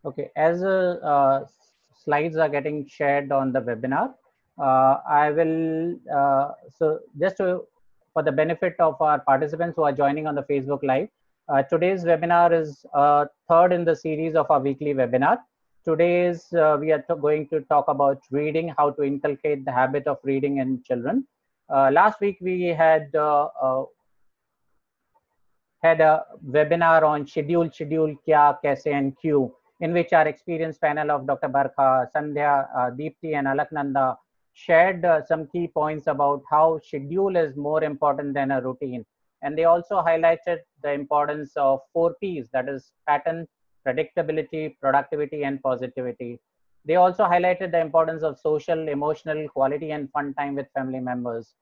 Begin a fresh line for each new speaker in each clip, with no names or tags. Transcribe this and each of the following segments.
Okay, as slides are getting shared on the webinar, I will, so just for the benefit of our participants who are joining on the Facebook Live, today's webinar is third in the series of our weekly webinar. Today's we are going to talk about reading, how to inculcate the habit of reading in children. Last week we had a webinar on schedule kya, kaise and Q, in which our experienced panel of Dr. Barkha, Sandhya, Deepti and Alaknanda shared some key points about how schedule is more important than a routine. And they also highlighted the importance of 4 Ps, that is pattern, predictability, productivity and positivity. They also highlighted the importance of social, emotional, quality and fun time with family members.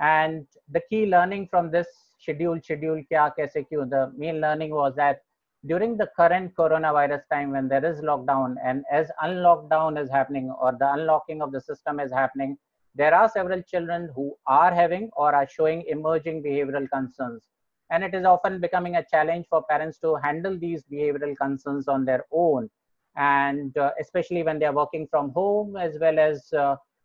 And the key learning from this schedule kya, kaise, kyun, the main learning was that during the current coronavirus time, when there is lockdown and as unlockdown is happening or the unlocking of the system is happening, there are several children who are having or are showing emerging behavioral concerns. And it is often becoming a challenge for parents to handle these behavioral concerns on their own. And especially when they are working from home, as well as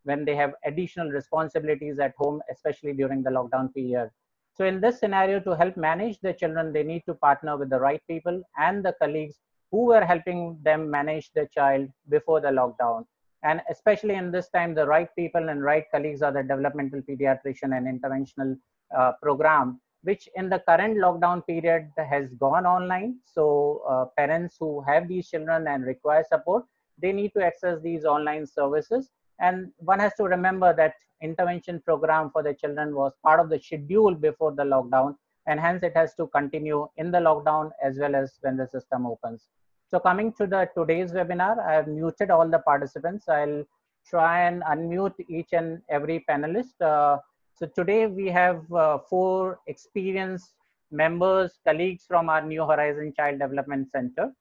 when they have additional responsibilities at home, especially during the lockdown period. So in this scenario, to help manage the children, they need to partner with the right people and the colleagues who were helping them manage the child before the lockdown. And especially in this time, the right people and right colleagues are the developmental pediatrician and interventional program, which in the current lockdown period has gone online. So parents who have these children and require support, they need to access these online services. And one has to remember that intervention program for the children was part of the schedule before the lockdown, and hence it has to continue in the lockdown as well as when the system opens. So coming to the today's webinar, I have muted all the participants. I'll try and unmute each and every panelist. So today we have 4 experienced members, colleagues from our New Horizon Child Development Center.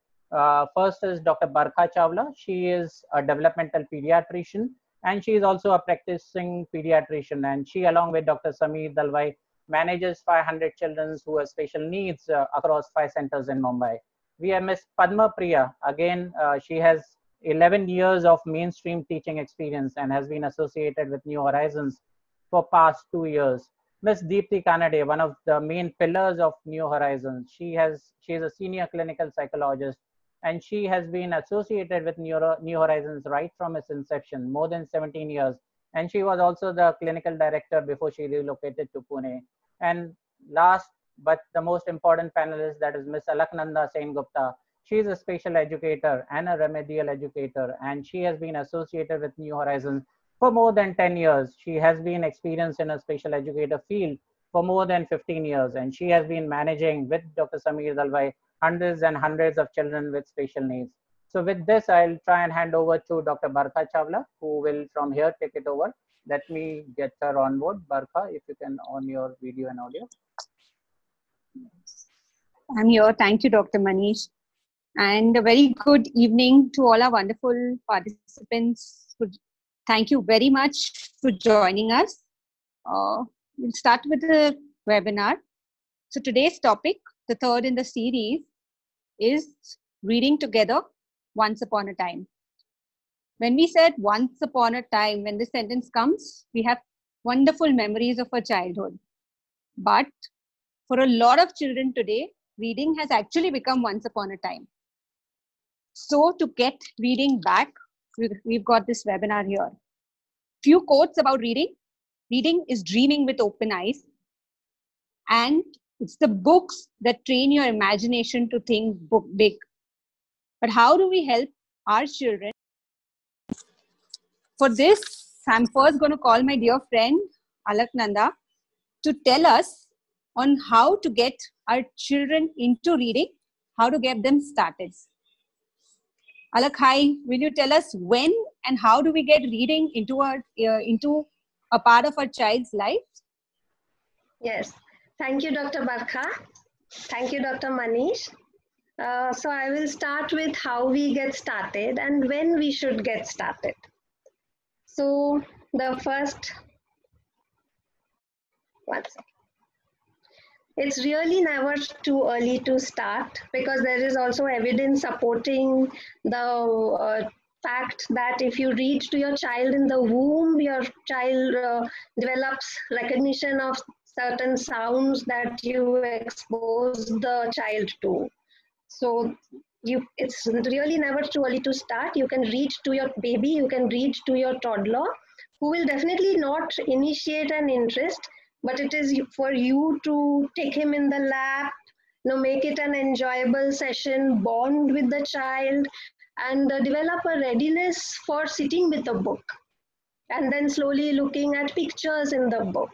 First is Dr. Barkha Chawla. She is a developmental pediatrician and she is also a practicing pediatrician, and she along with Dr. Sameer Dalwai manages 500 children who have special needs across 5 centers in Mumbai. We have Ms. Padma Priya. Again, she has 11 years of mainstream teaching experience and has been associated with New Horizons for past 2 years. Ms. Deepti Kanade, one of the main pillars of New Horizons. She is a senior clinical psychologist and she has been associated with New Horizons right from its inception, more than 17 years. And she was also the clinical director before she relocated to Pune. And last but the most important panelist, that is Ms. Alaknanda Sengupta. She is a special educator and a remedial educator, and she has been associated with New Horizons for more than 10 years. She has been experienced in a special educator field for more than 15 years, and she has been managing with Dr. Sameer Dalwai hundreds and hundreds of children with special needs. So with this, I'll try and hand over to Dr. Barkha Chawla, who will from here take it over. Let me get her on board. Barkha, if you can on your video and audio.
I'm here. Thank you, Dr. Manish. And a very good evening to all our wonderful participants. Thank you very much for joining us. We'll start with the webinar. So today's topic, the third in the series, is reading together once upon a time. When we said once upon a time, when the sentence comes, we have wonderful memories of our childhood. But for a lot of children today, reading has actually become once upon a time. So to get reading back, we've got this webinar here. Few quotes about reading. Reading is dreaming with open eyes. And it's the books that train your imagination to think big. But how do we help our children? For this, I'm first going to call my dear friend Alaknanda to tell us on how to get our children into reading, how to get them started. Alak, hi, will you tell us when and how do we get reading into a part of our child's life?
Yes, thank you, Dr. Barkha. Thank you, Dr. Manish. So I will start with how we get started and when we should get started. So the first, one second. It's really never too early to start, because there is also evidence supporting the fact that if you read to your child in the womb, your child develops recognition of certain sounds that you expose the child to. So it's really never too early to start. You can read to your baby, you can read to your toddler, who will definitely not initiate an interest, but it is for you to take him in the lap, make it an enjoyable session, bond with the child, and develop a readiness for sitting with the book, and then slowly looking at pictures in the book,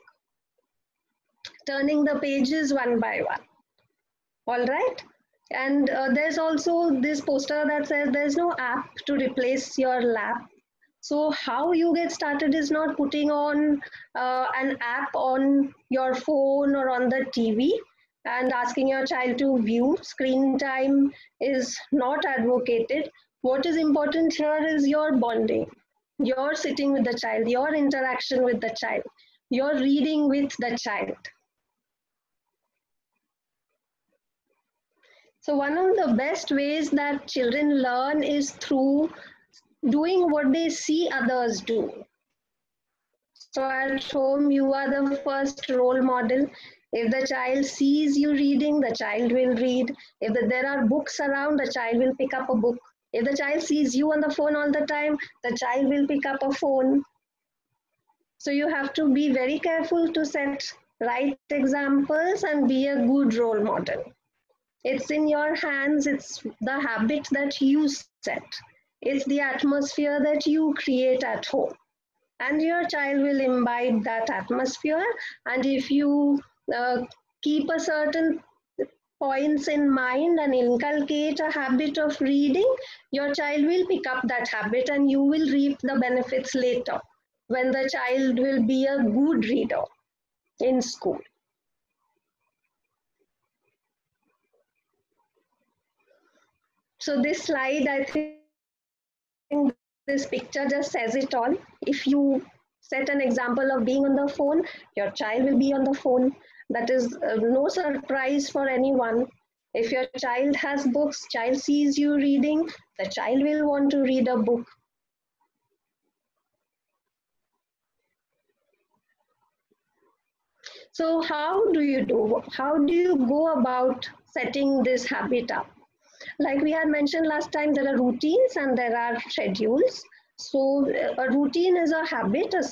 turning the pages one by one. All right. And there's also this poster that says there's no app to replace your lap. So how you get started is not putting on an app on your phone or on the TV and asking your child to view. Screen time is not advocated. What is important here is your bonding, your sitting with the child, your interaction with the child, your reading with the child. So one of the best ways that children learn is through doing what they see others do. So at home, you are the first role model. If the child sees you reading, the child will read. If there are books around, the child will pick up a book. If the child sees you on the phone all the time, the child will pick up a phone. So you have to be very careful to set right examples and be a good role model. It's in your hands. It's the habit that you set. It's the atmosphere that you create at home. And your child will imbibe that atmosphere. And if you keep a certain points in mind and inculcate a habit of reading, your child will pick up that habit and you will reap the benefits later when the child will be a good reader in school. So this slide, I think this picture just says it all. If you set an example of being on the phone, your child will be on the phone. That is no surprise for anyone. If your child has books, child sees you reading, the child will want to read a book. So how do you go about setting this habit up? Like we had mentioned last time, there are routines and there are schedules. So a routine is a habit, a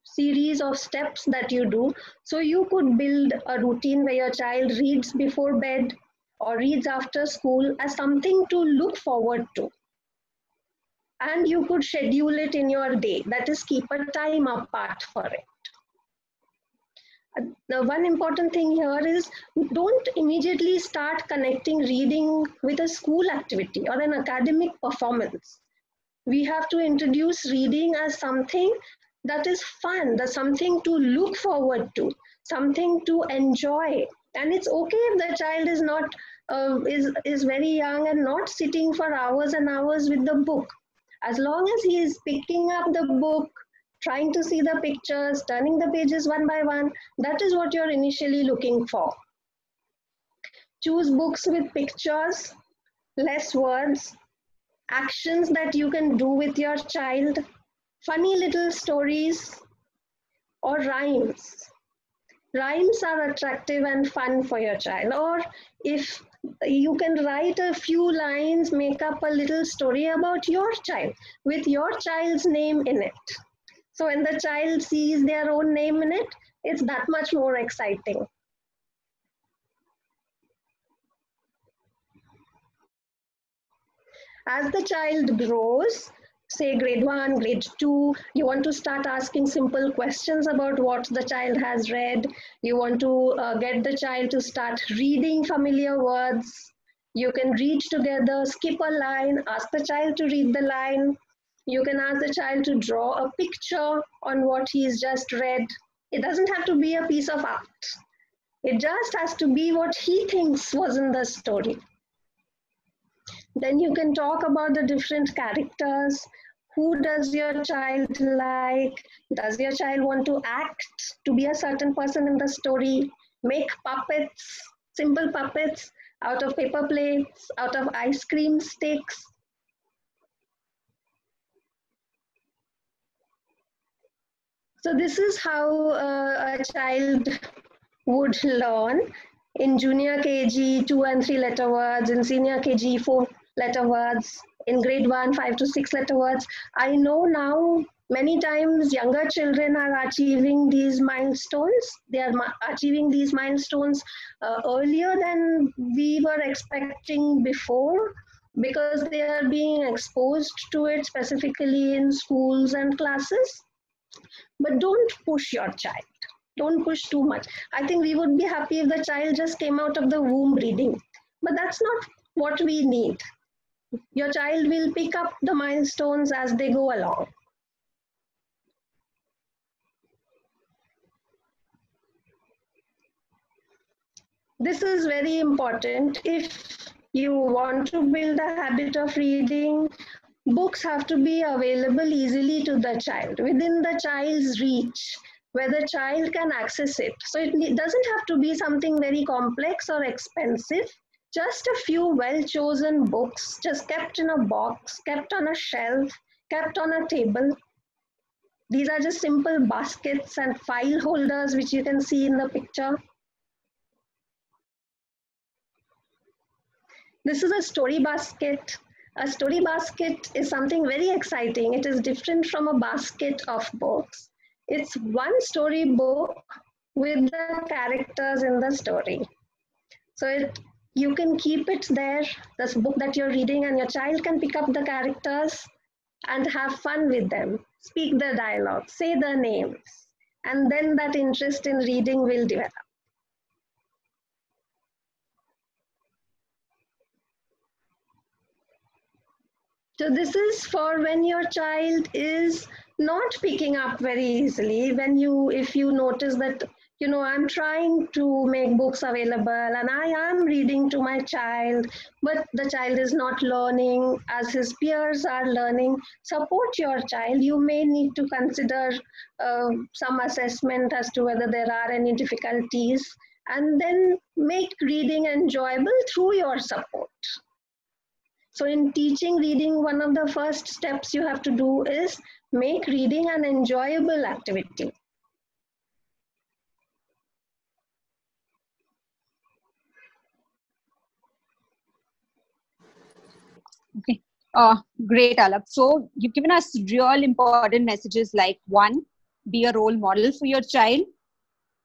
series of steps that you do. So you could build a routine where your child reads before bed or reads after school as something to look forward to. And you could schedule it in your day, that is, keep a time apart for it. The one important thing here is don't immediately start connecting reading with a school activity or an academic performance. We have to introduce reading as something that is fun, that's something to look forward to, something to enjoy. And it's okay if the child is not is very young and not sitting for hours and hours with the book. As long as he is picking up the book, trying to see the pictures, turning the pages one by one, that is what you're initially looking for. Choose books with pictures, less words, actions that you can do with your child, funny little stories, or rhymes. Rhymes are attractive and fun for your child. Or if you can write a few lines, make up a little story about your child with your child's name in it. So when the child sees their own name in it, it's that much more exciting. As the child grows, say grade 1, grade 2, you want to start asking simple questions about what the child has read. You want to get the child to start reading familiar words. You can read together, skip a line, ask the child to read the line. You can ask the child to draw a picture on what he's just read. It doesn't have to be a piece of art. It just has to be what he thinks was in the story. Then you can talk about the different characters. Who does your child like? Does your child want to act to be a certain person in the story? make puppets, simple puppets out of paper plates, out of ice cream sticks. So this is how a child would learn. In junior KG, 2 and 3 letter words. In senior KG, 4 letter words. In grade 1, 5 to 6 letter words. I know now many times younger children are achieving these milestones. They are achieving these milestones earlier than we were expecting before, because they are being exposed to it specifically in schools and classes. But don't push your child. Don't push too much. I think we would be happy if the child just came out of the womb reading. But that's not what we need. Your child will pick up the milestones as they go along. This is very important. If you want to build a habit of reading, books have to be available easily to the child, within the child's reach, where the child can access it. So it doesn't have to be something very complex or expensive. Just a few well-chosen books, just kept in a box, kept on a shelf, kept on a table. These are just simple baskets and file holders, which you can see in the picture. This is a story basket. A story basket is something very exciting. It is different from a basket of books. It's one story book with the characters in the story. So you can keep it there, this book that you're reading, and your child can pick up the characters and have fun with them, speak the dialogue, say the names, and then that interest in reading will develop. So this is for when your child is not picking up very easily. If you notice that, I'm trying to make books available and I am reading to my child, but the child is not learning as his peers are learning, support your child. You may need to consider some assessment as to whether there are any difficulties, and then make reading enjoyable through your support. So in teaching reading, one of the first steps you have to do is make reading an enjoyable activity.
Okay, great, Alak. So you've given us real important messages like, one, be a role model for your child.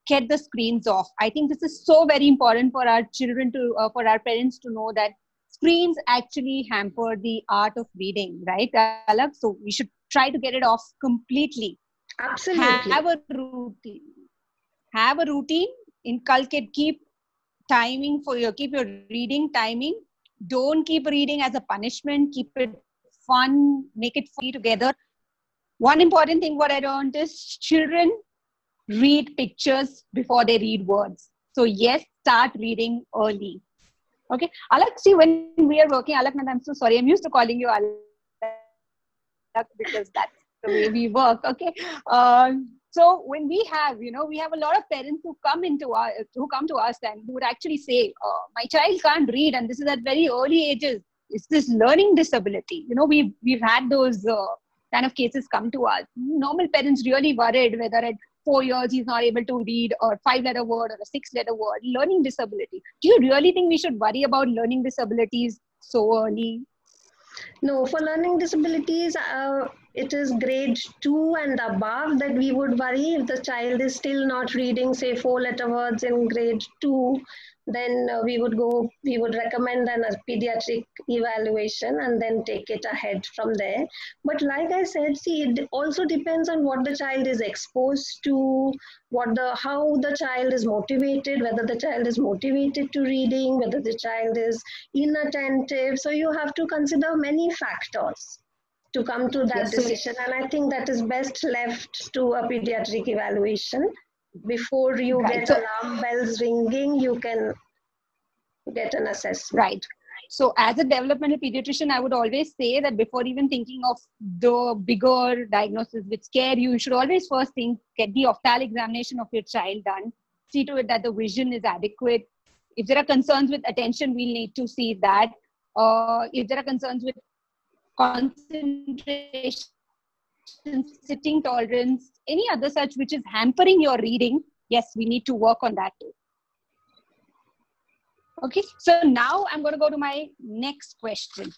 Get the screens off. I think this is so very important for our children to, for our parents to know that screens actually hamper the art of reading, right, Alak? So we should try to get it off completely.
Absolutely.
Have a routine. Have a routine. Inculcate. Keep your reading timing. Don't keep reading as a punishment. Keep it fun. Make it fun together. One important thing what I learned is children read pictures before they read words. So yes, start reading early. Okay, Alak, see, when we are working, Alak, I'm so sorry. I'm used to calling you Alak because that's the way we work. Okay. So when we have a lot of parents who come to us and who would actually say, my child can't read, and this is at very early ages. It's this learning disability. We've had those kind of cases come to us. Normal parents really worried whether at 4 years he's not able to read or 5-letter word or a 6-letter word. Learning disability. Do you really think we should worry about learning disabilities so early?
No, for learning disabilities, it is grade 2 and above that we would worry. If the child is still not reading, say, 4-letter words in grade 2, then we would recommend a pediatric evaluation and then take it ahead from there. But like I said, see, it also depends on what the child is exposed to, how the child is motivated, whether the child is motivated to reading, whether the child is inattentive. So you have to consider many factors to come to that decision. And I think that is best left to a pediatric evaluation. Before you get alarm bells ringing, you can get an assessment.
Right. So as a developmental pediatrician, I would always say that before even thinking of the bigger diagnosis which scare you, you should always first get the ophthalmic examination of your child done. see to it that the vision is adequate. If there are concerns with attention, we'll need to see that. If there are concerns with concentration, sitting tolerance, any other such which is hampering your reading, yes, we need to work on that too. Okay, so now I'm going to go to my next question.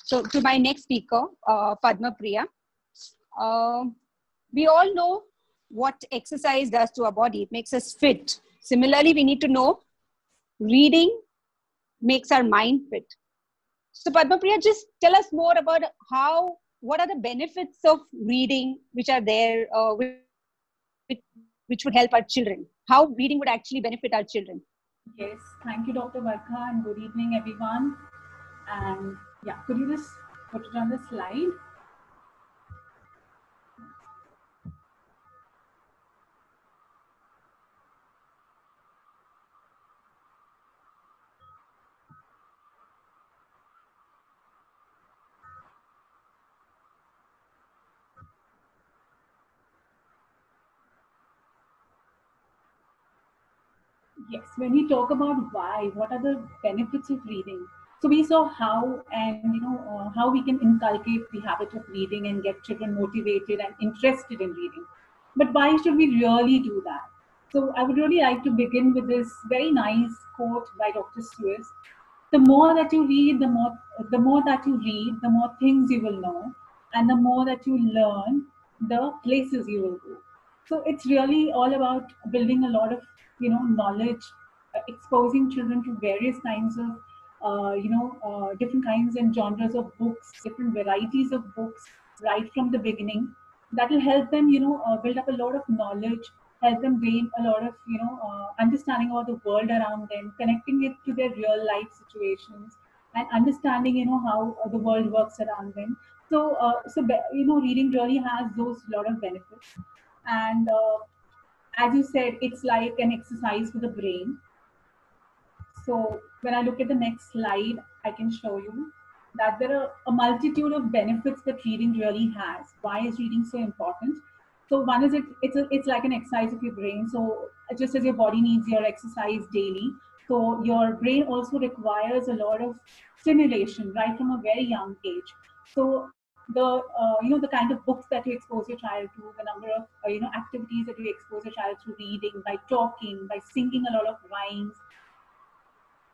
To my next speaker, Padma Priya. We all know what exercise does to our body. It makes us fit. Similarly, we need to know reading makes our mind fit. So Padma Priya, just tell us more about what are the benefits of reading which are there, which would help our children? How reading would actually benefit our children?
Yes, thank you, Dr. Barkha, and good evening, everyone. And yeah, could you just put it on the slide? Yes, when we talk about why, what are the benefits of reading? So we saw how how we can inculcate the habit of reading and get children motivated and interested in reading. But why should we really do that? So I would really like to begin with this very nice quote by Dr. Seuss. The more that you read, the more things you will know, and the more that you learn, the places you will go. So it's really all about building a lot of knowledge, exposing children to various kinds of different kinds and genres of books, different varieties of books right from the beginning. That will help them build up a lot of knowledge, help them gain a lot of understanding about the world around them, connecting it to their real life situations, and understanding how the world works around them. So reading really has those lot of benefits. And as you said, it's like an exercise for the brain. So when I look at the next slide, I can show you that there are a multitude of benefits that reading really has. Why is reading so important? So one is it's like an exercise of your brain. So just as your body needs your exercise daily, so your brain also requires a lot of stimulation right from a very young age. So the kind of books that you expose your child to, the number of activities that you expose your child to reading, by talking, by singing a lot of rhymes,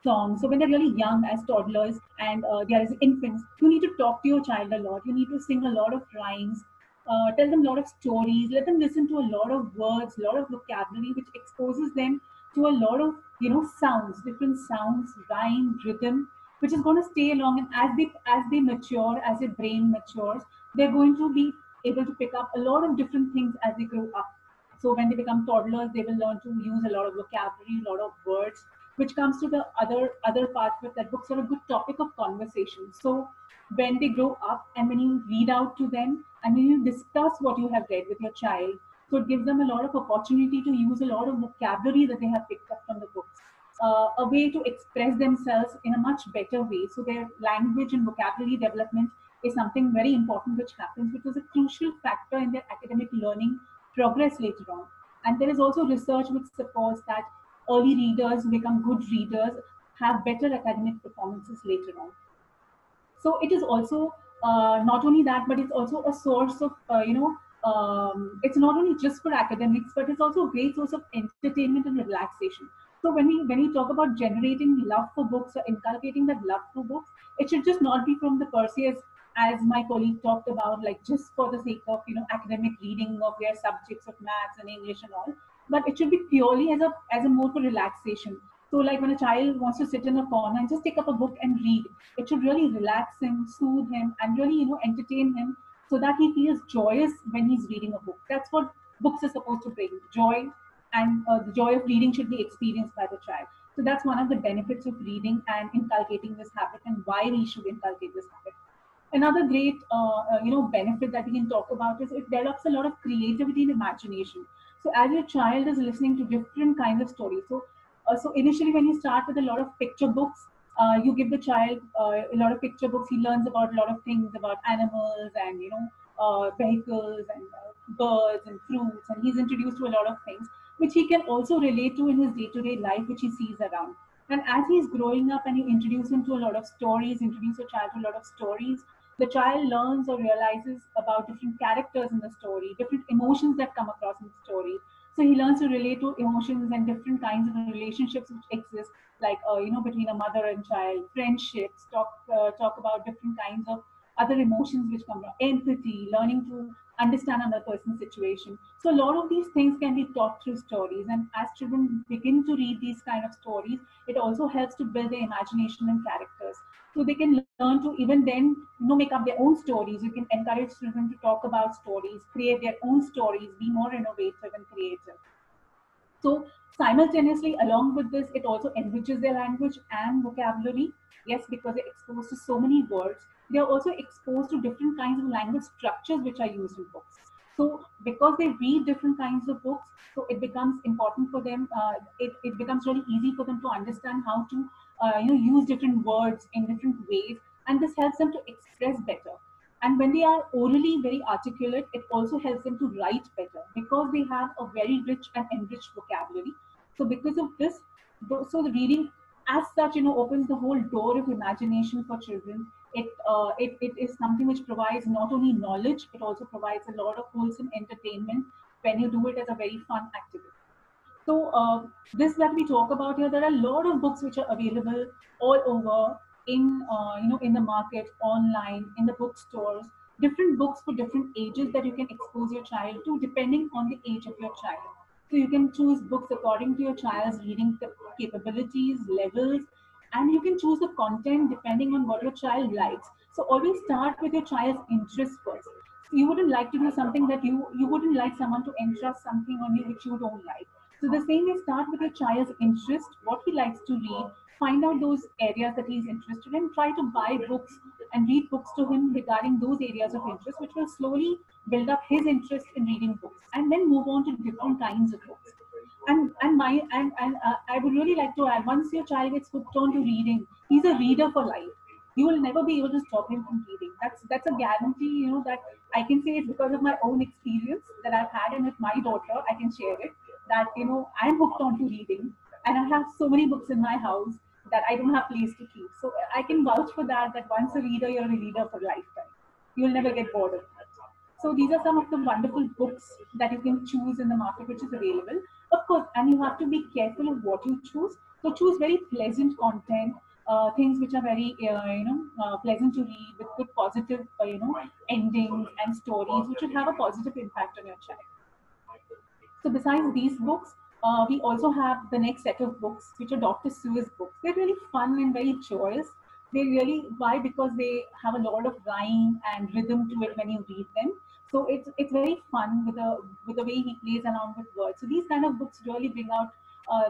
songs. So when they're really young, as toddlers and they are as infants, you need to talk to your child a lot. You need to sing a lot of rhymes, tell them a lot of stories, let them listen to a lot of words, a lot of vocabulary, which exposes them to a lot of sounds, different sounds, rhyme, rhythm, which is going to stay along. And as they mature, as their brain matures, they're going to be able to pick up a lot of different things as they grow up. So when they become toddlers, they will learn to use a lot of vocabulary, a lot of words, which comes to the other part of it, that books are a good topic of conversation. So when they grow up and when you read out to them and when you discuss what you have read with your child, so it gives them a lot of opportunity to use a lot of vocabulary that they have picked up from the books, a way to express themselves in a much better way. So their language and vocabulary development is something very important which happens, which is a crucial factor in their academic learning progress later on. And there is also research which supports that early readers who become good readers have better academic performances later on. So it is also not only that, but it's also a source of, it's not only just for academics, but it's also a great source of entertainment and relaxation. So when we talk about generating love for books or inculcating that love for books, it should just not be from the per se, as my colleague talked about, like just for the sake of academic reading of their subjects of maths and English and all, but it should be purely as a mode for relaxation. So like when a child wants to sit in a corner and just take up a book and read, it should really relax him, soothe him, and really entertain him, so that he feels joyous when he's reading a book. That's what books are supposed to bring, joy, and the joy of reading should be experienced by the child. So that's one of the benefits of reading and inculcating this habit, and why we should inculcate this habit. Another great benefit that we can talk about is it develops a lot of creativity and imagination. So as your child is listening to different kinds of stories, so initially when you start with a lot of picture books, you give the child a lot of picture books. He learns about a lot of things about animals and vehicles and birds and fruits, and he's introduced to a lot of things. which he can also relate to in his day-to-day life, which he sees around. And as he's growing up and you introduce him to a lot of stories, introduce your child to a lot of stories, the child learns or realizes about different characters in the story, different emotions that come across in the story. So he learns to relate to emotions and different kinds of relationships which exist, like between a mother and child, friendships, talk about different kinds of other emotions which come from empathy, learning to understand another person's situation. So a lot of these things can be taught through stories, and as children begin to read these kind of stories, it also helps to build their imagination and characters. So they can learn to even then make up their own stories. You can encourage children to talk about stories, create their own stories, be more innovative and creative. So simultaneously, along with this, it also enriches their language and vocabulary. Yes, because they're exposed to so many words. They're also exposed to different kinds of language structures which are used in books. So because they read different kinds of books, so it becomes important for them. It becomes really easy for them to understand how to use different words in different ways, and this helps them to express better. And when they are orally very articulate, it also helps them to write better because they have a very rich and enriched vocabulary. So because of this, so the reading as such, opens the whole door of imagination for children. It is something which provides not only knowledge, it also provides a lot of wholesome entertainment when you do it as a very fun activity. So this that we talk about here, there are a lot of books which are available all over in the market, online, in the bookstores. Different books for different ages that you can expose your child to, depending on the age of your child. So you can choose books according to your child's reading capabilities, levels, and you can choose the content depending on what your child likes. So always start with your child's interest first. You wouldn't like to do something that you wouldn't like someone to entrust something on you which you don't like. So the same way, start with your child's interest, what he likes to read, find out those areas that he's interested in, try to buy books and read books to him regarding those areas of interest, which will slowly build up his interest in reading books, and then move on to different kinds of books. And I would really like to add, once your child gets hooked on to reading, he's a reader for life. You will never be able to stop him from reading. That's a guarantee, that I can say it because of my own experience that I've had, and with my daughter, I can share it. That I'm hooked on to reading, and I have so many books in my house that I don't have place to keep. So I can vouch for that. That once a reader, you're a reader for lifetime. You will never get bored of it. So these are some of the wonderful books that you can choose in the market, which is available. Of course, and you have to be careful of what you choose. So choose very pleasant content, things which are very, pleasant to read, with good positive, endings and stories, which will have a positive impact on your child. So besides these books, we also have the next set of books, which are Dr. Seuss books. They're really fun and very joyous. Why? Because they have a lot of rhyme and rhythm to it when you read them. So it's very fun with the way he plays around with words. So these kind of books really bring out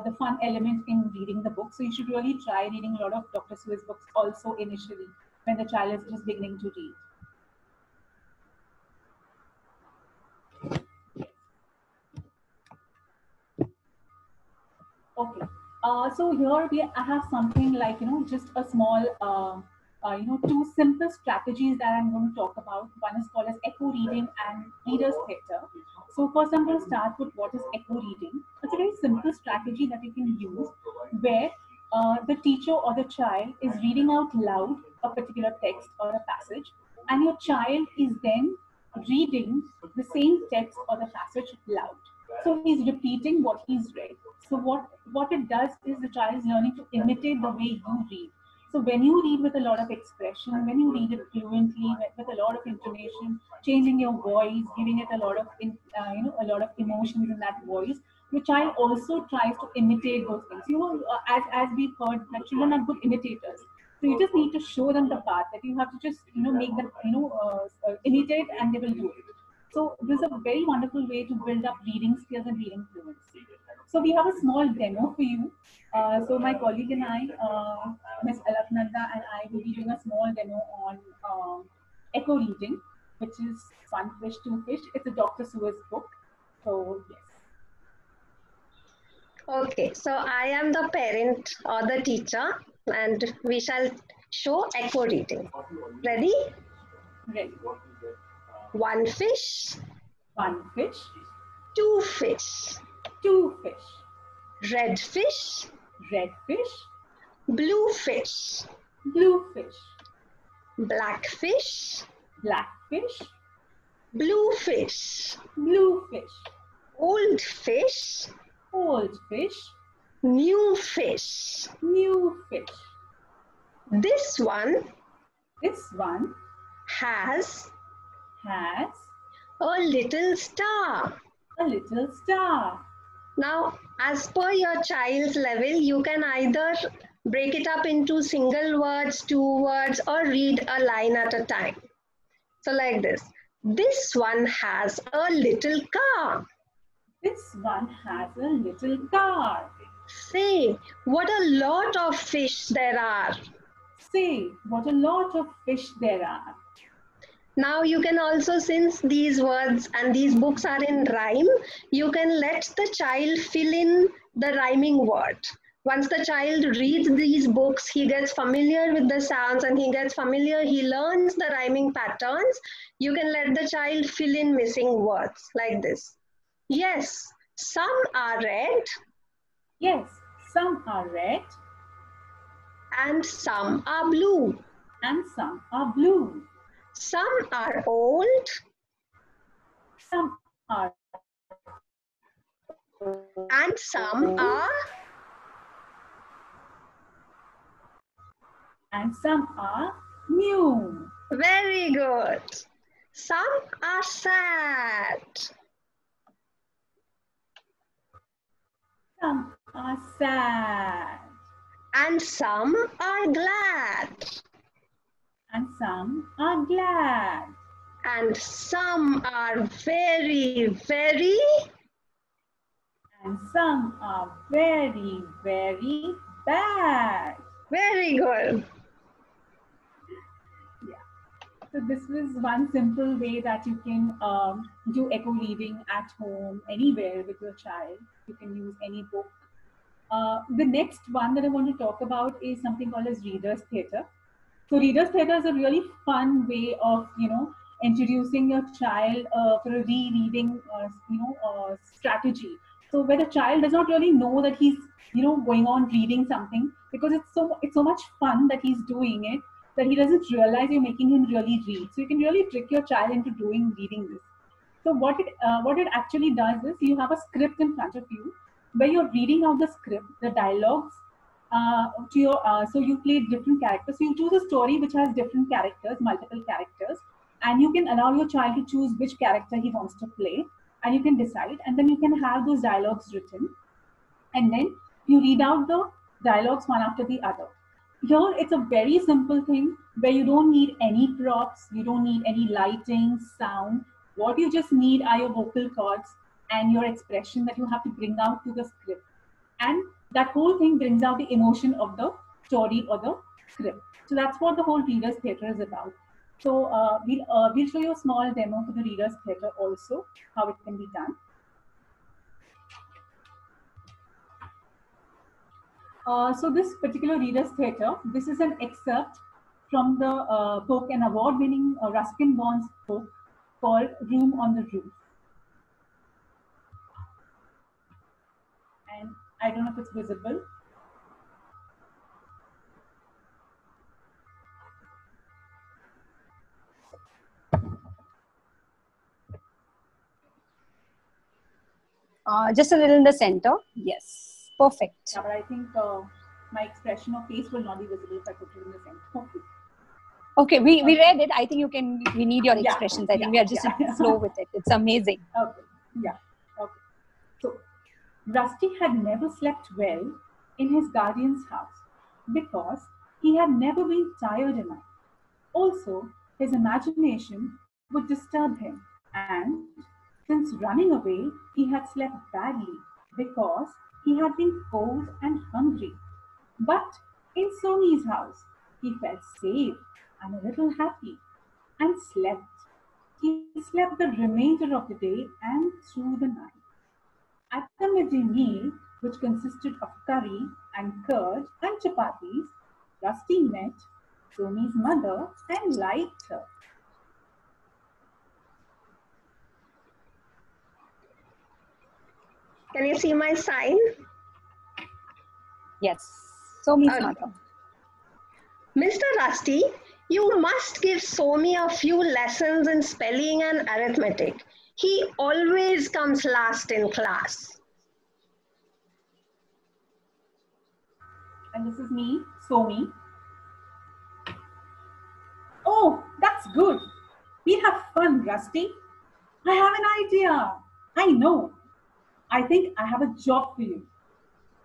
the fun element in reading the book. So you should really try reading a lot of Dr. Seuss books also initially when the child is just beginning to read. Okay. So here I have something like, just a small, two simple strategies that I'm going to talk about. One is called as echo reading and reader's theatre. So first I'm going to start with what is echo reading. It's a very simple strategy that you can use where the teacher or the child is reading out loud a particular text or a passage, and your child is then reading the same text or the passage loud. So he's repeating what he's read. So what it does is the child is learning to imitate the way you read. So when you read with a lot of expression, when you read it fluently, with a lot of intonation, changing your voice, giving it a lot of a lot of emotions in that voice, the child also tries to imitate those things. As we've heard, that children are good imitators. So you just need to show them the path, that you have to just make them imitate, and they will do it. So this is a very wonderful way to build up reading skills and reading fluency. So we have a small demo for you. So my colleague and I, Ms. Alaknanda and I, will be doing a small demo on echo reading, which is One Fish, Two Fish. It's a Dr. Seuss book. So yes.
Okay, so I am the parent or the teacher, and we shall show echo reading. Ready?
Ready.
One fish.
One fish.
Two fish.
Two fish.
Red fish.
Red fish.
Blue fish.
Blue fish.
Black fish.
Black fish.
Blue fish.
Blue fish.
Old fish.
Old fish.
New fish.
New fish.
This one has a little star.
a little star.
Now, as per your child's level, you can either break it up into single words, two words, or read a line at a time. So like this. This one has a little car.
This one has a little car.
Say, what a lot of fish there are.
Say, what a lot of fish there are.
Now you can also, since these words and these books are in rhyme, you can let the child fill in the rhyming word. Once the child reads these books, he gets familiar with the sounds and he learns the rhyming patterns. You can let the child fill in missing words like this. Yes, some are red.
Yes, some are red.
And some are blue.
And some are blue.
Some are old.
Some are
and some are
new.
Very good. Some are sad.
Some are sad.
And some are glad.
And some are glad.
And some are very, very.
And some are very, very bad.
Very good.
Yeah. So this was one simple way that you can do echo reading at home, anywhere with your child. You can use any book. The next one that I want to talk about is something called as Reader's Theatre. So Reader's Theatre is a really fun way of, introducing your child for a rereading, strategy. So where the child does not really know that he's, going on reading something, because it's so much fun that he's doing it, that he doesn't realize you're making him really read. So you can really trick your child into reading this. So what it actually does is, you have a script in front of you where you're reading out the script, the dialogues, so you play different characters. So you choose a story which has different characters, multiple characters, and you can allow your child to choose which character he wants to play, and you can decide, and then you can have those dialogues written, and then you read out the dialogues one after the other. Here it's a very simple thing where you don't need any props, you don't need any lighting, sound. What you just need are your vocal cords and your expression that you have to bring out to the script. And that whole thing brings out the emotion of the story or the script. So that's what the whole Reader's Theatre is about. So we'll show you a small demo for the Reader's Theatre also, how it can be done. So this particular Reader's Theatre, this is an excerpt from the book, an award-winning Ruskin Bonds book called Room on the Roof. And I don't know if it's visible.
Just a little in the center. Yes, perfect.
Yeah, but I think my expression of face will not be visible if I put it in the center.
Okay, we read it. I think we need your expressions. I think we are just in flow with it. It's amazing.
Okay, yeah, okay. So, Rusty had never slept well in his guardian's house because he had never been tired enough. Also, his imagination would disturb him, and since running away, he had slept badly because he had been cold and hungry. But in Somi's house, he felt safe and a little happy and slept. He slept the remainder of the day and through the night. At the midday meal, which consisted of curry and curd and chapatis, Rusty met Somi's mother and liked her.
Can you see my sign?
Yes. Somi's
Okay.
mother.
Mr. Rusty, you must give Somi a few lessons in spelling and arithmetic. He always comes last in class.
And this is me, Somi. Oh, that's good. We'll have fun, Rusty. I have an idea. I know. I think I have a job for you.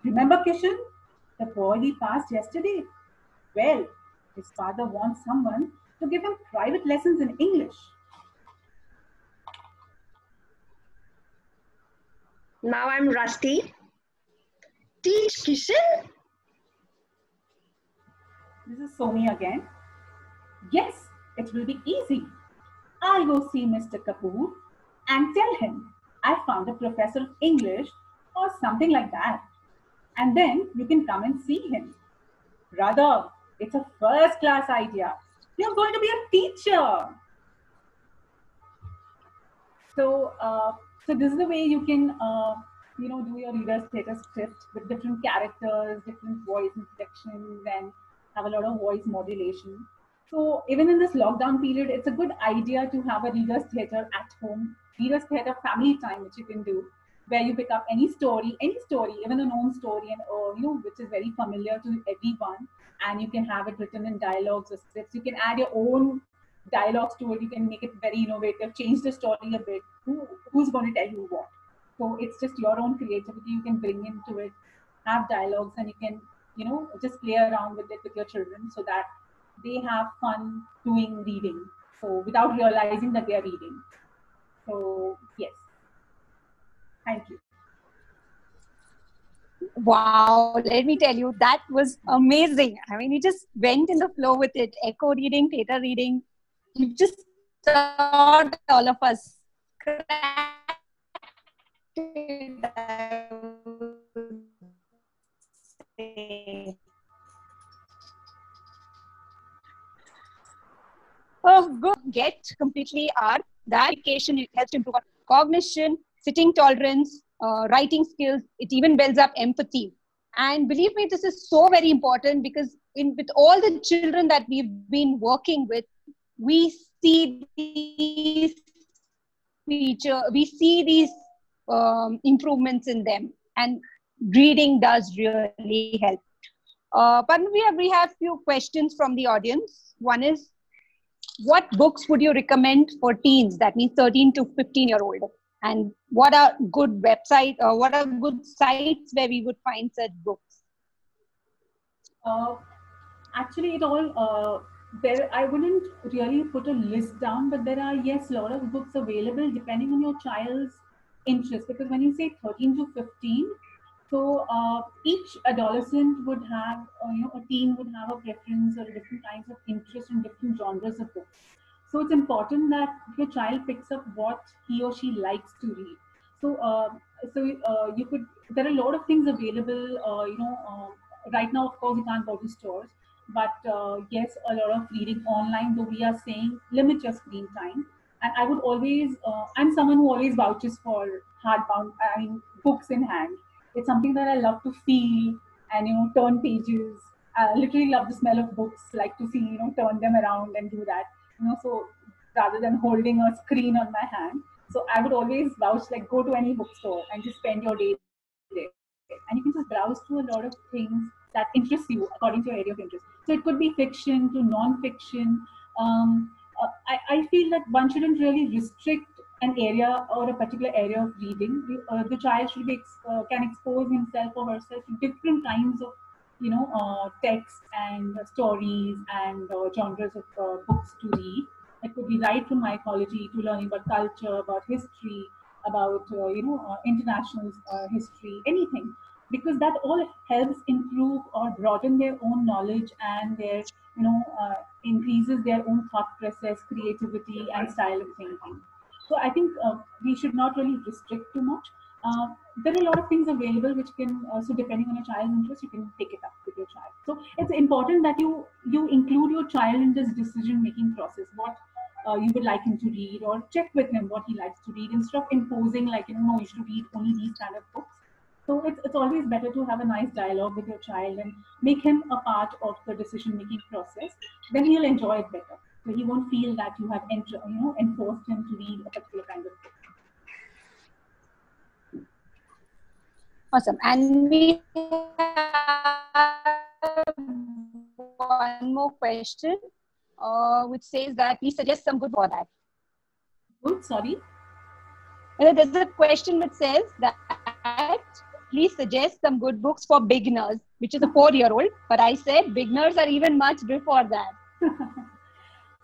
Remember Kishan, the boy we passed yesterday? Well, his father wants someone to give him private lessons in English.
Now I'm Rusty. Teach Kishan?
This is Somi again. Yes, it will be easy. I'll go see Mr. Kapoor and tell him I found a professor of English or something like that. And then you can come and see him. Brother, it's a first class idea. You're going to be a teacher. So this is the way you can, do your Reader's Theatre script with different characters, different voice inflections, and have a lot of voice modulation. So even in this lockdown period, it's a good idea to have a Reader's Theatre at home, Reader's Theatre family time, which you can do, where you pick up any story, even a known story, and which is very familiar to everyone, and you can have it written in dialogues or scripts. You can add your own dialogues to it. You can make it very innovative, change the story a bit. Who's going to tell you what? So it's just your own creativity you can bring into it, have dialogues, and you can, just play around with it with your children so that they have fun doing reading. So without realizing that they are reading. So yes. Thank you.
Wow, let me tell you, that was amazing. I mean, you just went in the flow with it. Echo reading, theater reading. You just taught all of us. Oh, good. Get completely art. That education helps to improve our cognition, sitting tolerance, writing skills. It even builds up empathy. And believe me, this is so very important because with all the children that we've been working with, we see these improvements in them, and reading does really help. But we have few questions from the audience. One is, what books would you recommend for teens? That means 13 to 15-year-old. And what are good websites or what are good sites where we would find such books?
Actually, it all there. I wouldn't really put a list down, but there are, yes, a lot of books available depending on your child's interest. Because when you say 13 to 15, so each adolescent would have, a teen would have a preference or different kinds of interest in different genres of books. So it's important that your child picks up what he or she likes to read. So, you could. There are a lot of things available. Right now, of course, you can't go to stores, but yes, a lot of reading online. Though we are saying limit your screen time, and I would always. I'm someone who always vouches for hardbound. I mean, books in hand. It's something that I love to feel and turn pages. I literally love the smell of books. Like to see turn them around and do that. So rather than holding a screen on my hand. So I would always vouch, like, go to any bookstore and just spend your day there. And you can just browse through a lot of things that interest you according to your area of interest. So it could be fiction to non-fiction. I feel that one shouldn't really restrict an area or a particular area of reading. The child should be can expose himself or herself to different kinds of text and stories and genres of books to read. It could be right from mythology to learning about culture, about history, about international history, anything, because that all helps improve or broaden their own knowledge and their increases their own thought process, creativity, and style of thinking. So I think we should not really restrict too much. There are a lot of things available which can, so depending on your child's interest, you can pick it up with your child. So it's important that you include your child in this decision-making process. What you would like him to read, or check with him what he likes to read, instead of imposing, like, no, you should read only these kind of books. So it's always better to have a nice dialogue with your child and make him a part of the decision-making process. Then he'll enjoy it better. So he won't feel that you have enforced him to read a particular kind of book.
Awesome. And we have one more question, which says that please suggest some good for that.
Good, sorry.
There's a question which says that please suggest some good books for beginners, which is a 4-year-old. But I said beginners are even much before that.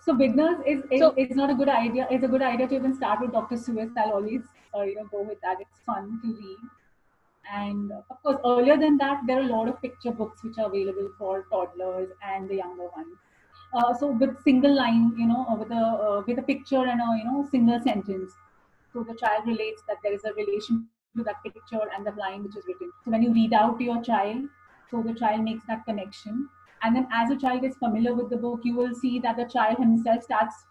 So beginners is not a good idea. It's a good idea to even start with Dr. Seuss. I'll always go with that. It's fun to read. And of course, earlier than that, there are a lot of picture books which are available for toddlers and the younger ones. So with single line, with a picture and a single sentence. So the child relates that there is a relation to that picture and the line which is written. So when you read out to your child, so the child makes that connection. And then as a child gets familiar with the book, you will see that the child himself starts,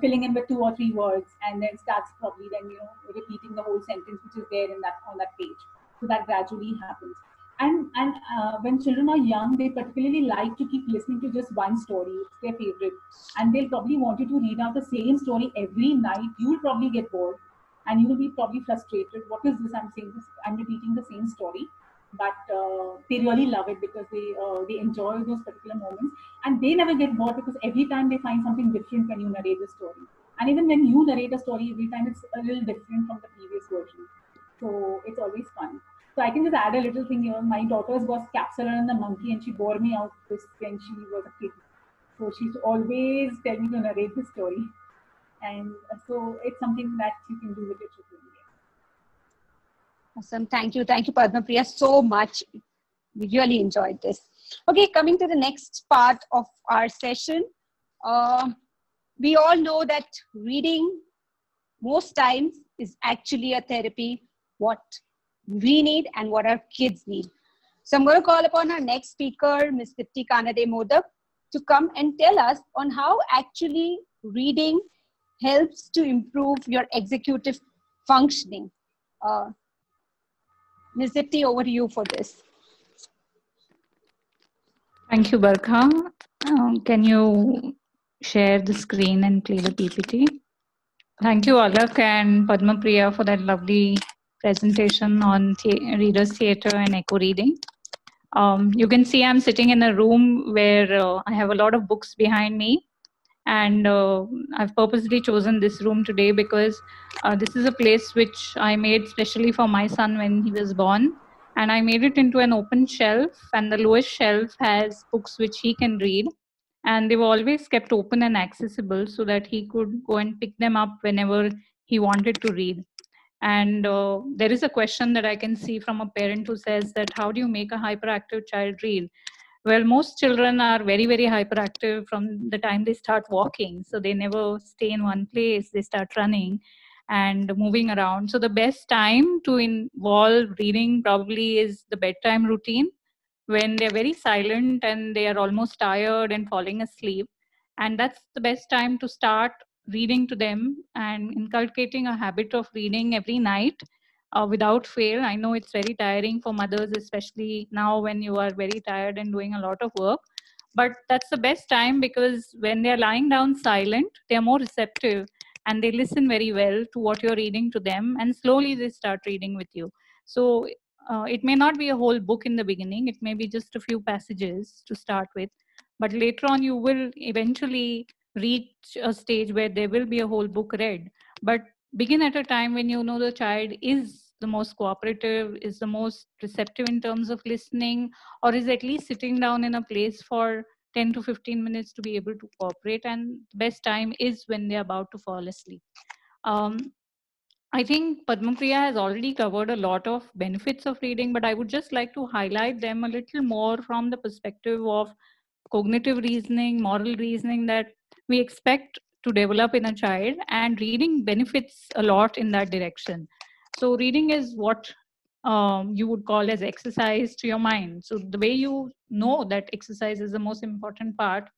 filling in with 2 or 3 words, and then starts probably then, repeating the whole sentence which is there on that page. So that gradually happens. And when children are young, they particularly like to keep listening to just one story. It's their favorite. And they'll probably want you to read out the same story every night. You'll probably get bored and you will be probably frustrated. What is this? I'm saying this, I'm repeating the same story. But they really love it because they enjoy those particular moments. And they never get bored because every time they find something different when you narrate the story. And even when you narrate a story, every time it's a little different from the previous version. So it's always fun. So I can just add a little thing here. My daughter's was Capsular and the Monkey, and she bore me out this when she was a kid. So she's always tell me to narrate the story. And so it's something that you can do with your children.
Awesome. Thank you. Thank you, Padma Priya, so much. We really enjoyed this. Okay, coming to the next part of our session. We all know that reading most times is actually a therapy, what we need and what our kids need. So I'm going to call upon our next speaker, Ms. Dipti Kanade Modak, to come and tell us on how actually reading helps to improve your executive functioning. Ms. Dipti, over to you for this.
Thank you, Barkha. Can you share the screen and play the PPT? Thank you, Alak and Padma Priya, for that lovely presentation on Readers Theatre and Echo Reading. You can see I'm sitting in a room where I have a lot of books behind me. And I've purposely chosen this room today because this is a place which I made specially for my son when he was born. And I made it into an open shelf, and the lowest shelf has books which he can read. And they were always kept open and accessible so that he could go and pick them up whenever he wanted to read. And there is a question that I can see from a parent who says that, how do you make a hyperactive child read? Well, most children are very, very hyperactive from the time they start walking. So they never stay in one place. They start running and moving around. So the best time to involve reading probably is the bedtime routine, when they're very silent and they are almost tired and falling asleep. And that's the best time to start reading to them and inculcating a habit of reading every night. Without fail. I know it's very tiring for mothers, especially now when you are very tired and doing a lot of work. But that's the best time because when they're lying down silent, they're more receptive and they listen very well to what you're reading to them, and slowly they start reading with you. So it may not be a whole book in the beginning. It may be just a few passages to start with. But later on, you will eventually reach a stage where there will be a whole book read. But begin at a time when you know the child is the most cooperative, is the most receptive in terms of listening, or is at least sitting down in a place for 10 to 15 minutes to be able to cooperate. And the best time is when they're about to fall asleep. I think Padma Priya has already covered a lot of benefits of reading, but I would just like to highlight them a little more from the perspective of cognitive reasoning, moral reasoning that we expect to develop in a child, and reading benefits a lot in that direction. So reading is what you would call as exercise to your mind. So the way you know that exercise is the most important part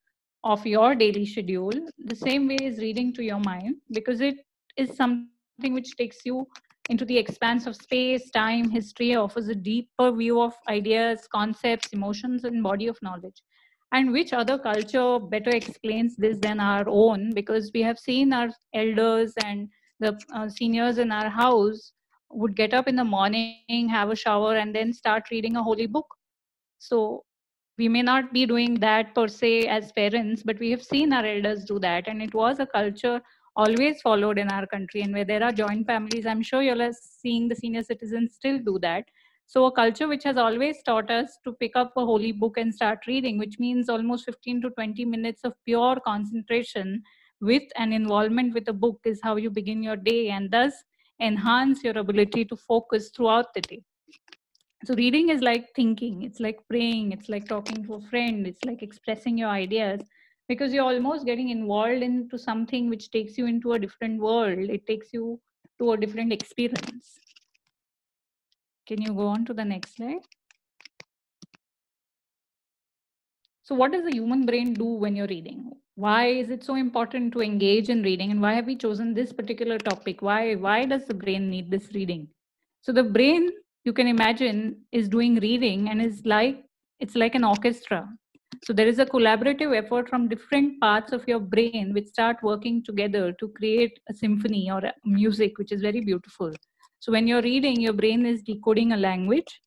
of your daily schedule, the same way is reading to your mind, because it is something which takes you into the expanse of space, time, history, offers a deeper view of ideas, concepts, emotions, and body of knowledge. And which other culture better explains this than our own? Because we have seen our elders and the seniors in our house would get up in the morning, have a shower, and then start reading a holy book. So we may not be doing that per se as parents, but we have seen our elders do that. And it was a culture always followed in our country. And where there are joint families, I'm sure you'll have seen the senior citizens still do that. So a culture which has always taught us to pick up a holy book and start reading, which means almost 15 to 20 minutes of pure concentration with an involvement with a book, is how you begin your day, and thus enhance your ability to focus throughout the day. So reading is like thinking, it's like praying, it's like talking to a friend, it's like expressing your ideas, because you're almost getting involved into something which takes you into a different world. It takes you to a different experience. Can you go on to the next slide? So what does the human brain do when you're reading? Why is it so important to engage in reading, and why have we chosen this particular topic? Why does the brain need this reading? So the brain, you can imagine, is doing reading and it's like an orchestra. So there is a collaborative effort from different parts of your brain which start working together to create a symphony or a music, which is very beautiful. So when you're reading, your brain is decoding a language.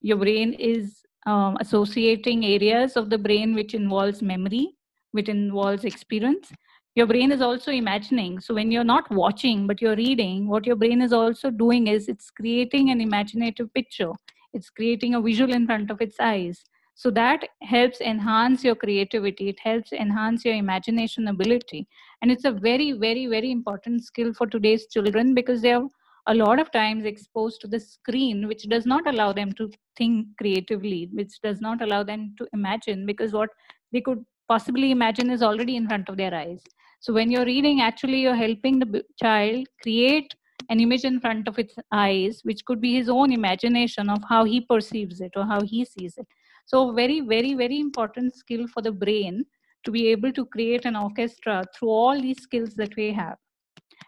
Your brain is associating areas of the brain which involves memory, which involves experience. Your brain is also imagining. So when you're not watching, but you're reading, what your brain is also doing is it's creating an imaginative picture. It's creating a visual in front of its eyes. So that helps enhance your creativity. It helps enhance your imagination ability. And it's a very, very, very important skill for today's children, because they are a lot of times exposed to the screen, which does not allow them to think creatively, which does not allow them to imagine, because what they could possibly imagine is already in front of their eyes. So when you're reading, actually you're helping the child create an image in front of its eyes, which could be his own imagination of how he perceives it or how he sees it. So very, very, very important skill for the brain to be able to create an orchestra through all these skills that we have.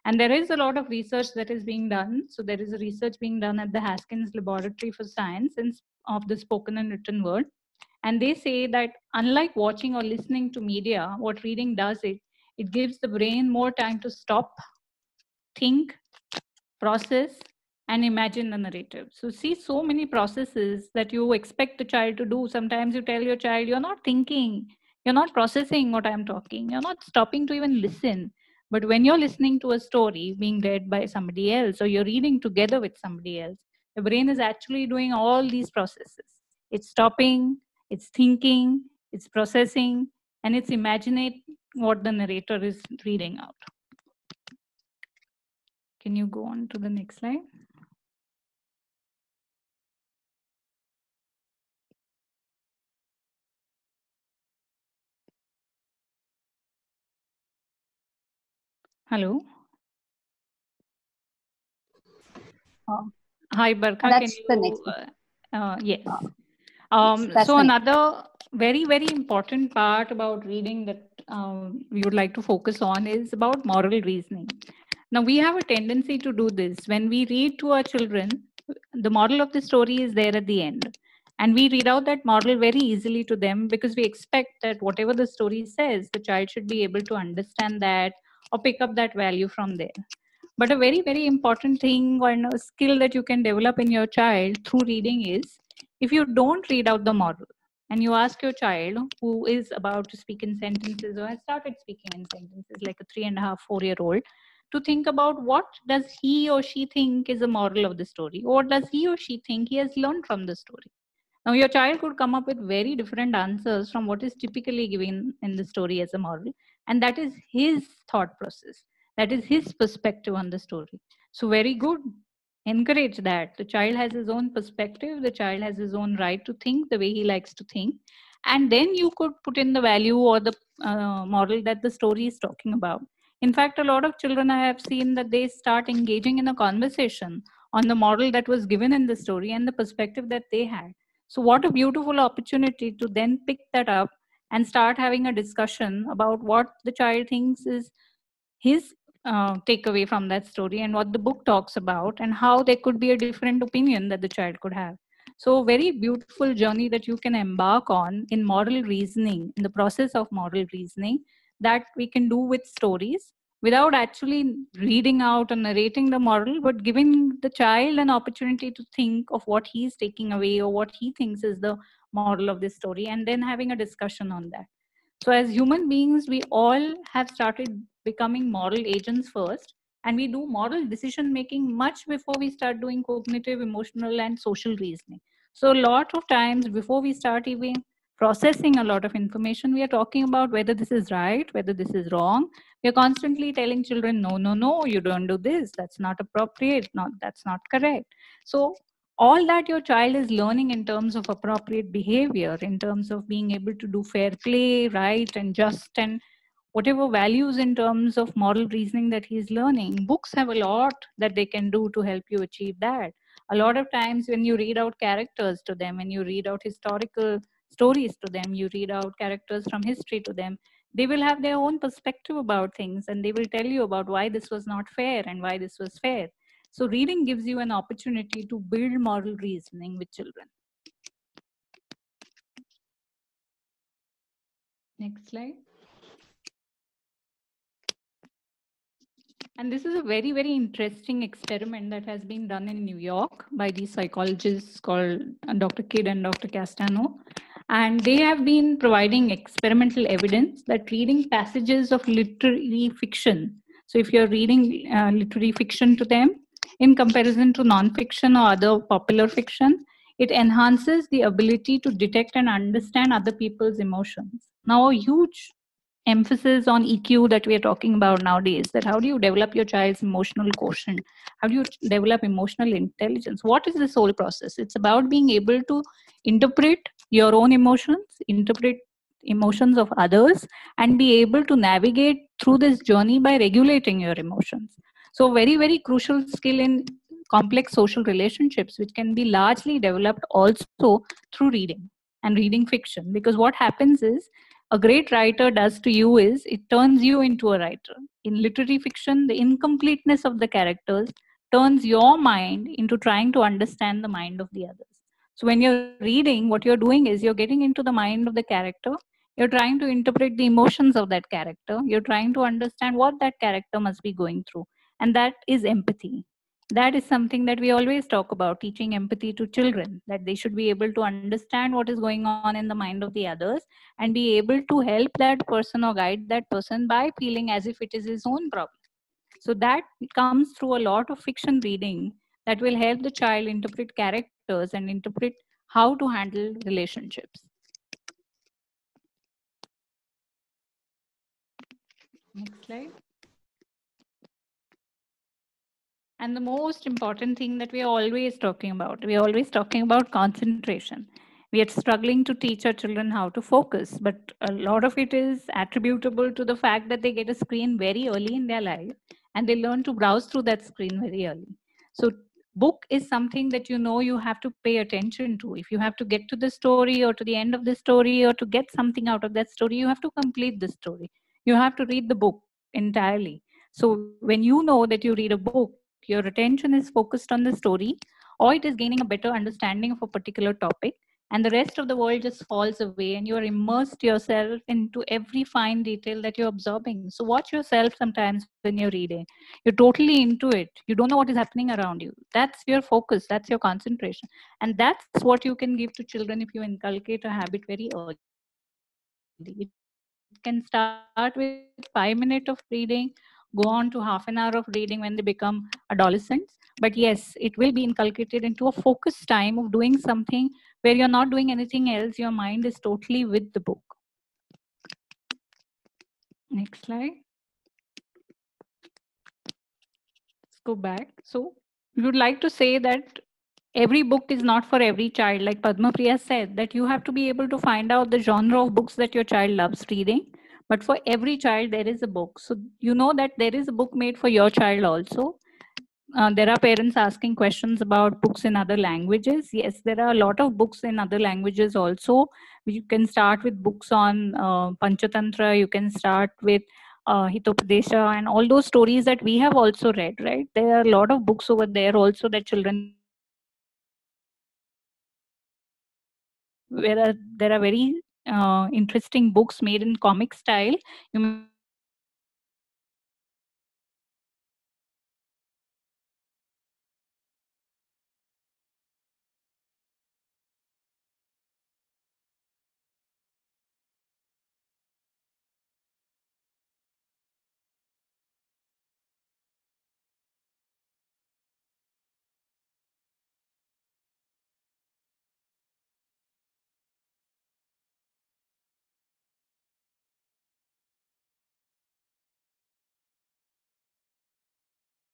And there is a lot of research that is being done. So there is a research being done at the Haskins Laboratory for Science of the Spoken and Written Word. And they say that unlike watching or listening to media, what reading does, it gives the brain more time to stop, think, process, and imagine the narrative. So see, so many processes that you expect the child to do. Sometimes you tell your child, you're not thinking, you're not processing what I'm talking, you're not stopping to even listen. But when you're listening to a story being read by somebody else, or you're reading together with somebody else, the brain is actually doing all these processes. It's stopping, it's thinking, it's processing, and it's imagining what the narrator is reading out. Can you go on to the next slide? Hello. Hi, Barkha.
That's
can
the
you?
next one.
Yes.
That's
So
the next.
another very, very important part about reading that we would like to focus on is about moral reasoning. Now, we have a tendency to do this. When we read to our children, the moral of the story is there at the end. And we read out that moral very easily to them, because we expect that whatever the story says, the child should be able to understand that or pick up that value from there. But a very, very important thing or a skill that you can develop in your child through reading is, if you don't read out the moral and you ask your child who is about to speak in sentences or has started speaking in sentences, like a 3.5, 4-year-old, to think about what does he or she think is the moral of the story, or what does he or she think he has learned from the story. Now your child could come up with very different answers from what is typically given in the story as a moral, and that is his thought process, that is his perspective on the story. So very good, encourage that. The child has his own perspective, the child has his own right to think the way he likes to think, and then you could put in the value or the moral that the story is talking about. In fact, a lot of children I have seen that they start engaging in a conversation on the model that was given in the story and the perspective that they had. So what a beautiful opportunity to then pick that up and start having a discussion about what the child thinks is his take away from that story and what the book talks about, and how there could be a different opinion that the child could have. So very beautiful journey that you can embark on in moral reasoning, in the process of moral reasoning, that we can do with stories without actually reading out or narrating the moral, but giving the child an opportunity to think of what he's taking away or what he thinks is the moral of this story, and then having a discussion on that. So as human beings, we all have started becoming moral agents first, and we do moral decision making much before we start doing cognitive, emotional, and social reasoning. So a lot of times before we start even processing a lot of information, we are talking about whether this is right, whether this is wrong. We are constantly telling children, no, no, no, you don't do this, that's not appropriate, not that's not correct. So all that your child is learning in terms of appropriate behavior, in terms of being able to do fair play, right and just, and whatever values in terms of moral reasoning that he's learning, books have a lot that they can do to help you achieve that. A lot of times when you read out characters to them, when you read out historical stories to them, you read out characters from history to them, they will have their own perspective about things, and they will tell you about why this was not fair and why this was fair. So reading gives you an opportunity to build moral reasoning with children. Next slide. And this is a very, very interesting experiment that has been done in New York by these psychologists called Dr. Kidd and Dr. Castano. And they have been providing experimental evidence that reading passages of literary fiction, so if you're reading literary fiction to them in comparison to non-fiction or other popular fiction, it enhances the ability to detect and understand other people's emotions. Now, a huge emphasis on EQ that we are talking about nowadays, that how do you develop your child's emotional quotient? How do you develop emotional intelligence? What is this whole process? It's about being able to interpret your own emotions, interpret emotions of others, and be able to navigate through this journey by regulating your emotions. So very, very crucial skill in complex social relationships, which can be largely developed also through reading and reading fiction. Because what happens is, a great writer does to you is it turns you into a writer. In literary fiction, the incompleteness of the characters turns your mind into trying to understand the mind of the others. So when you're reading, what you're doing is you're getting into the mind of the character. You're trying to interpret the emotions of that character. You're trying to understand what that character must be going through. And that is empathy. That is something that we always talk about, teaching empathy to children, that they should be able to understand what is going on in the mind of the others and be able to help that person or guide that person by feeling as if it is his own problem. So that comes through a lot of fiction reading that will help the child interpret characters and interpret how to handle relationships. Next slide. And the most important thing that we are always talking about concentration. We are struggling to teach our children how to focus, but a lot of it is attributable to the fact that they get a screen very early in their life and they learn to browse through that screen very early. So book is something that you have to pay attention to. If you have to get to the story or to the end of the story or to get something out of that story, you have to complete the story. You have to read the book entirely. So when you know that you read a book, your attention is focused on the story, or it is gaining a better understanding of a particular topic, and the rest of the world just falls away and you are immersed yourself into every fine detail that you're absorbing. So watch yourself sometimes when you're reading. You're totally into it. You don't know what is happening around you. That's your focus. That's your concentration. And that's what you can give to children if you inculcate a habit very early. It can start with 5 minutes of reading, go on to half an hour of reading when they become adolescents. But yes, it will be inculcated into a focused time of doing something where you're not doing anything else. Your mind is totally with the book. Next slide. Let's go back. So we would like to say that every book is not for every child. Like Padma Priya said, that you have to be able to find out the genre of books that your child loves reading. But for every child, there is a book. So you know that there is a book made for your child also. There are parents asking questions about books in other languages. Yes, there are a lot of books in other languages also. You can start with books on Panchatantra. You can start with Hitopadesha, and all those stories that we have also read, right? There are a lot of books over there also that children, where there are very interesting books made in comic style. You